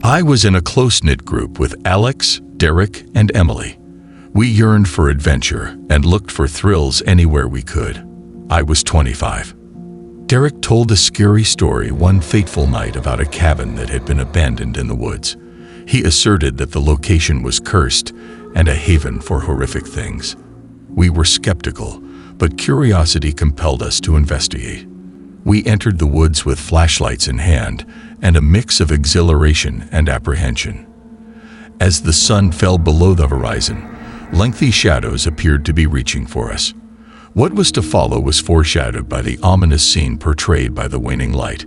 I was in a close-knit group with Alex, Derek, and Emily. We yearned for adventure and looked for thrills anywhere we could. I was 25. Derek told a scary story one fateful night about a cabin that had been abandoned in the woods. He asserted that the location was cursed and a haven for horrific things. We were skeptical, but curiosity compelled us to investigate. We entered the woods with flashlights in hand and a mix of exhilaration and apprehension. As the sun fell below the horizon, lengthy shadows appeared to be reaching for us. What was to follow was foreshadowed by the ominous scene portrayed by the waning light.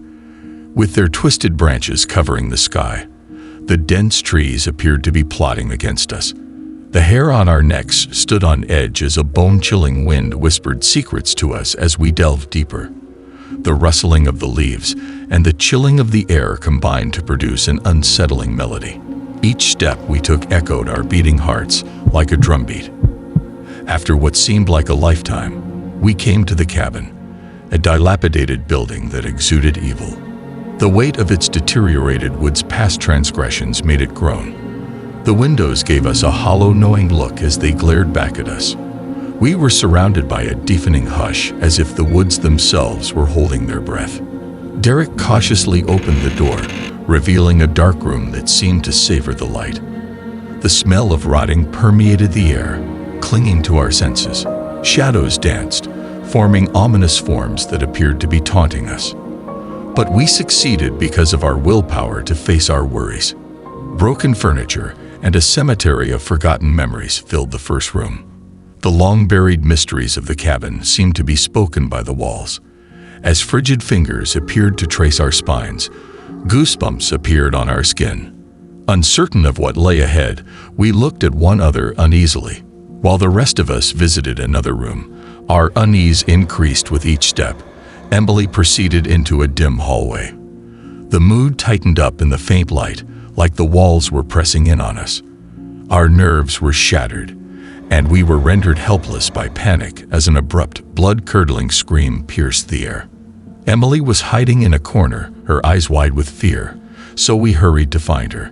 With their twisted branches covering the sky, the dense trees appeared to be plotting against us. The hair on our necks stood on edge as a bone-chilling wind whispered secrets to us as we delved deeper. The rustling of the leaves and the chilling of the air combined to produce an unsettling melody. Each step we took echoed our beating hearts like a drumbeat. After what seemed like a lifetime, we came to the cabin, a dilapidated building that exuded evil. The weight of its deteriorated wood's past transgressions made it groan. The windows gave us a hollow, knowing look as they glared back at us. We were surrounded by a deafening hush, as if the woods themselves were holding their breath. Derek cautiously opened the door, revealing a dark room that seemed to savor the light. The smell of rotting permeated the air, clinging to our senses. Shadows danced, forming ominous forms that appeared to be taunting us. But we succeeded because of our willpower to face our worries. Broken furniture and a cemetery of forgotten memories filled the first room. The long-buried mysteries of the cabin seemed to be spoken by the walls. As frigid fingers appeared to trace our spines, goosebumps appeared on our skin. Uncertain of what lay ahead, we looked at one another uneasily. While the rest of us visited another room, our unease increased with each step. Emily proceeded into a dim hallway. The mood tightened up in the faint light, like the walls were pressing in on us. Our nerves were shattered, and we were rendered helpless by panic as an abrupt, blood-curdling scream pierced the air. Emily was hiding in a corner, her eyes wide with fear, so we hurried to find her.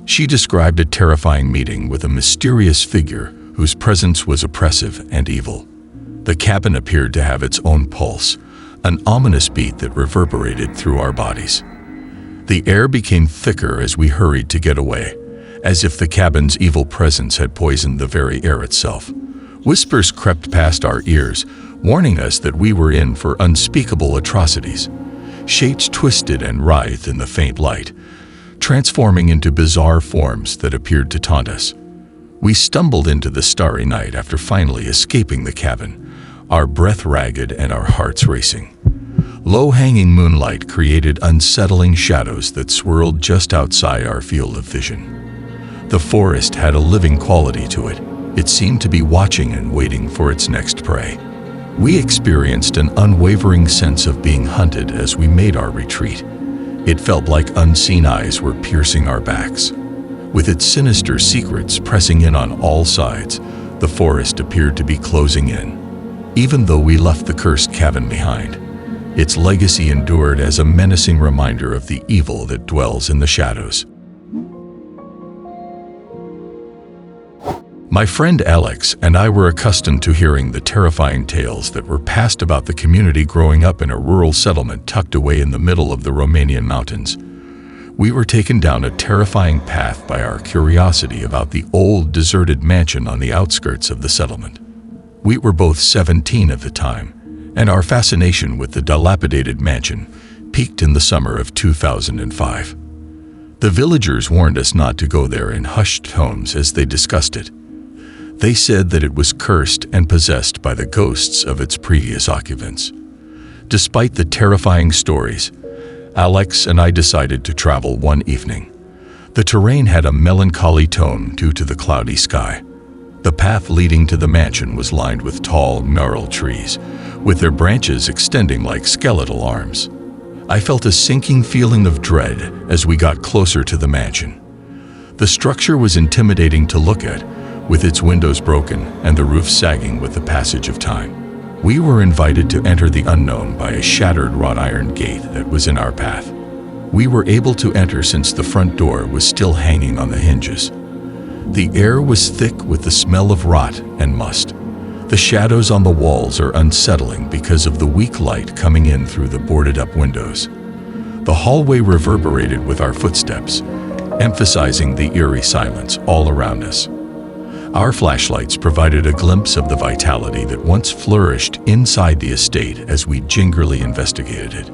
She described a terrifying meeting with a mysterious figure whose presence was oppressive and evil. The cabin appeared to have its own pulse, an ominous beat that reverberated through our bodies. The air became thicker as we hurried to get away, as if the cabin's evil presence had poisoned the very air itself. Whispers crept past our ears, warning us that we were in for unspeakable atrocities. Shapes twisted and writhed in the faint light, transforming into bizarre forms that appeared to taunt us. We stumbled into the starry night after finally escaping the cabin, our breath ragged and our hearts racing. Low-hanging moonlight created unsettling shadows that swirled just outside our field of vision. The forest had a living quality to it. It seemed to be watching and waiting for its next prey. We experienced an unwavering sense of being hunted as we made our retreat. It felt like unseen eyes were piercing our backs. With its sinister secrets pressing in on all sides, the forest appeared to be closing in. Even though we left the cursed cabin behind, its legacy endured as a menacing reminder of the evil that dwells in the shadows. My friend Alex and I were accustomed to hearing the terrifying tales that were passed about the community growing up in a rural settlement tucked away in the middle of the Romanian mountains. We were taken down a terrifying path by our curiosity about the old, deserted mansion on the outskirts of the settlement. We were both 17 at the time, and our fascination with the dilapidated mansion peaked in the summer of 2005. The villagers warned us not to go there in hushed tones as they discussed it. They said that it was cursed and possessed by the ghosts of its previous occupants. Despite the terrifying stories, Alex and I decided to travel one evening. The terrain had a melancholy tone due to the cloudy sky. The path leading to the mansion was lined with tall, gnarled trees, with their branches extending like skeletal arms. I felt a sinking feeling of dread as we got closer to the mansion. The structure was intimidating to look at, with its windows broken and the roof sagging with the passage of time. We were invited to enter the unknown by a shattered wrought iron gate that was in our path. We were able to enter since the front door was still hanging on the hinges. The air was thick with the smell of rot and must. The shadows on the walls are unsettling because of the weak light coming in through the boarded-up windows. The hallway reverberated with our footsteps, emphasizing the eerie silence all around us. Our flashlights provided a glimpse of the vitality that once flourished inside the estate as we gingerly investigated it.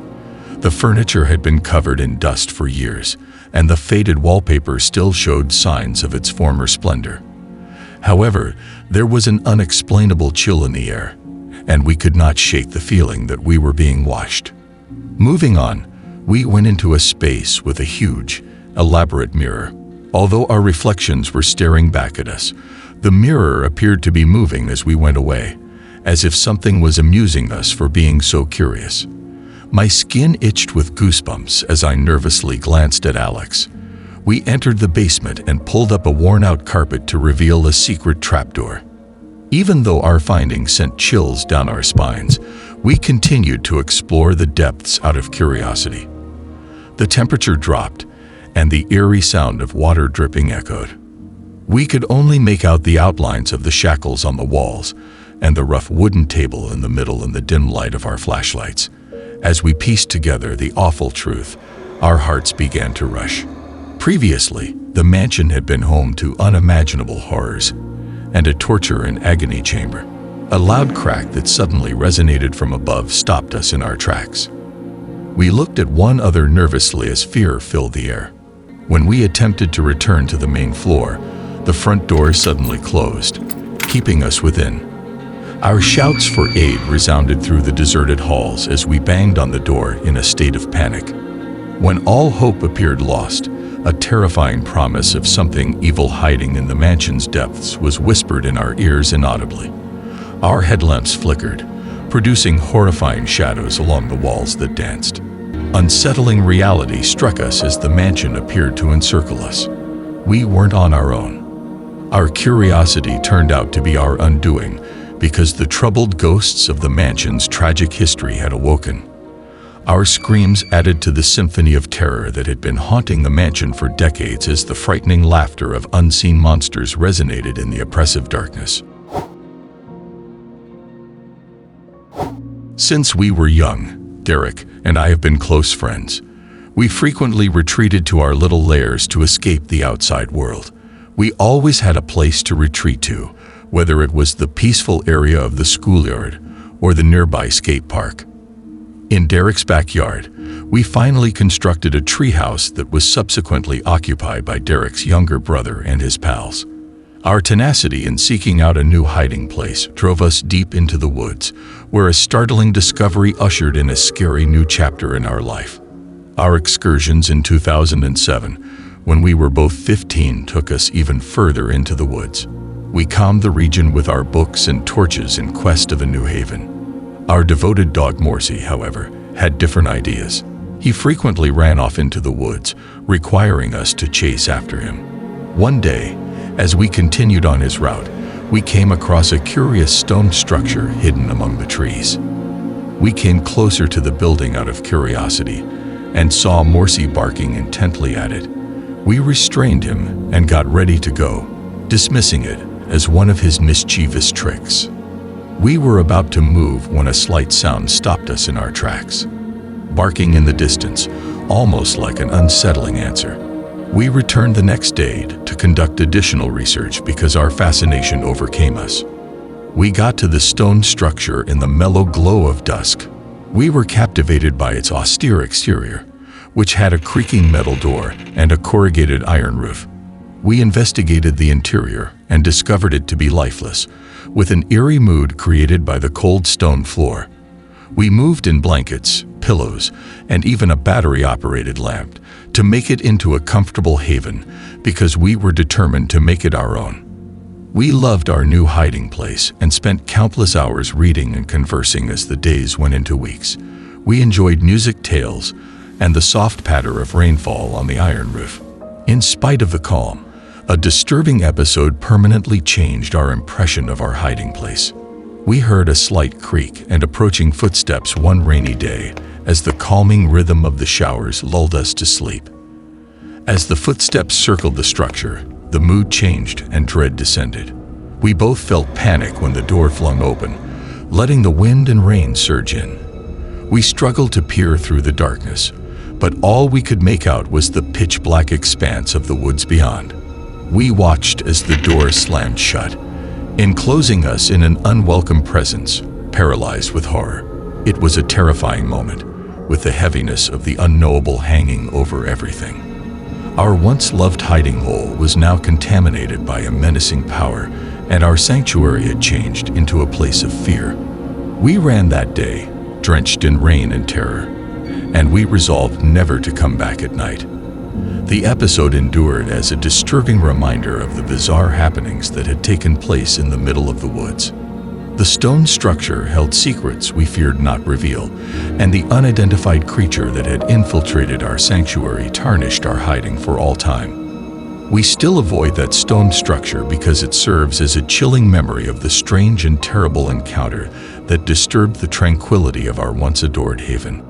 The furniture had been covered in dust for years, and the faded wallpaper still showed signs of its former splendor. However, there was an unexplainable chill in the air, and we could not shake the feeling that we were being watched. Moving on, we went into a space with a huge, elaborate mirror. Although our reflections were staring back at us, the mirror appeared to be moving as we went away, as if something was amusing us for being so curious. My skin itched with goosebumps as I nervously glanced at Alex. We entered the basement and pulled up a worn-out carpet to reveal a secret trapdoor. Even though our findings sent chills down our spines, we continued to explore the depths out of curiosity. The temperature dropped, and the eerie sound of water dripping echoed. We could only make out the outlines of the shackles on the walls and the rough wooden table in the middle in the dim light of our flashlights. As we pieced together the awful truth, our hearts began to rush. Previously, the mansion had been home to unimaginable horrors and a torture and agony chamber. A loud crack that suddenly resonated from above stopped us in our tracks. We looked at one another nervously as fear filled the air. When we attempted to return to the main floor, the front door suddenly closed, keeping us within. Our shouts for aid resounded through the deserted halls as we banged on the door in a state of panic. When all hope appeared lost, a terrifying promise of something evil hiding in the mansion's depths was whispered in our ears inaudibly. Our headlamps flickered, producing horrifying shadows along the walls that danced. Unsettling reality struck us as the mansion appeared to encircle us. We weren't on our own. Our curiosity turned out to be our undoing because the troubled ghosts of the mansion's tragic history had awoken. Our screams added to the symphony of terror that had been haunting the mansion for decades as the frightening laughter of unseen monsters resonated in the oppressive darkness. Since we were young, Derek and I have been close friends. We frequently retreated to our little lairs to escape the outside world. We always had a place to retreat to, whether it was the peaceful area of the schoolyard or the nearby skate park. In Derek's backyard, we finally constructed a treehouse that was subsequently occupied by Derek's younger brother and his pals. Our tenacity in seeking out a new hiding place drove us deep into the woods, where a startling discovery ushered in a scary new chapter in our life. Our excursions in 2007, when we were both 15, took us even further into the woods. We combed the region with our books and torches in quest of a new haven. Our devoted dog Morsi, however, had different ideas. He frequently ran off into the woods, requiring us to chase after him. One day, as we continued on his route, we came across a curious stone structure hidden among the trees. We came closer to the building out of curiosity and saw Morsi barking intently at it. We restrained him and got ready to go, dismissing it as one of his mischievous tricks. We were about to move when a slight sound stopped us in our tracks. Barking in the distance, almost like an unsettling answer. We returned the next day to conduct additional research because our fascination overcame us. We got to the stone structure in the mellow glow of dusk. We were captivated by its austere exterior, which had a creaking metal door and a corrugated iron roof. We investigated the interior and discovered it to be lifeless, with an eerie mood created by the cold stone floor. We moved in blankets, pillows, and even a battery-operated lamp to make it into a comfortable haven because we were determined to make it our own. We loved our new hiding place and spent countless hours reading and conversing as the days went into weeks. We enjoyed music tales and the soft patter of rainfall on the iron roof. In spite of the calm, a disturbing episode permanently changed our impression of our hiding place. We heard a slight creak and approaching footsteps one rainy day as the calming rhythm of the showers lulled us to sleep. As the footsteps circled the structure, the mood changed and dread descended. We both felt panic when the door flung open, letting the wind and rain surge in. We struggled to peer through the darkness, but all we could make out was the pitch-black expanse of the woods beyond. We watched as the door slammed shut, enclosing us in an unwelcome presence, paralyzed with horror. It was a terrifying moment, with the heaviness of the unknowable hanging over everything. Our once-loved hiding hole was now contaminated by a menacing power, and our sanctuary had changed into a place of fear. We ran that day, drenched in rain and terror, and we resolved never to come back at night. The episode endured as a disturbing reminder of the bizarre happenings that had taken place in the middle of the woods. The stone structure held secrets we feared not reveal, and the unidentified creature that had infiltrated our sanctuary tarnished our hiding for all time. We still avoid that stone structure because it serves as a chilling memory of the strange and terrible encounter that disturbed the tranquility of our once adored haven.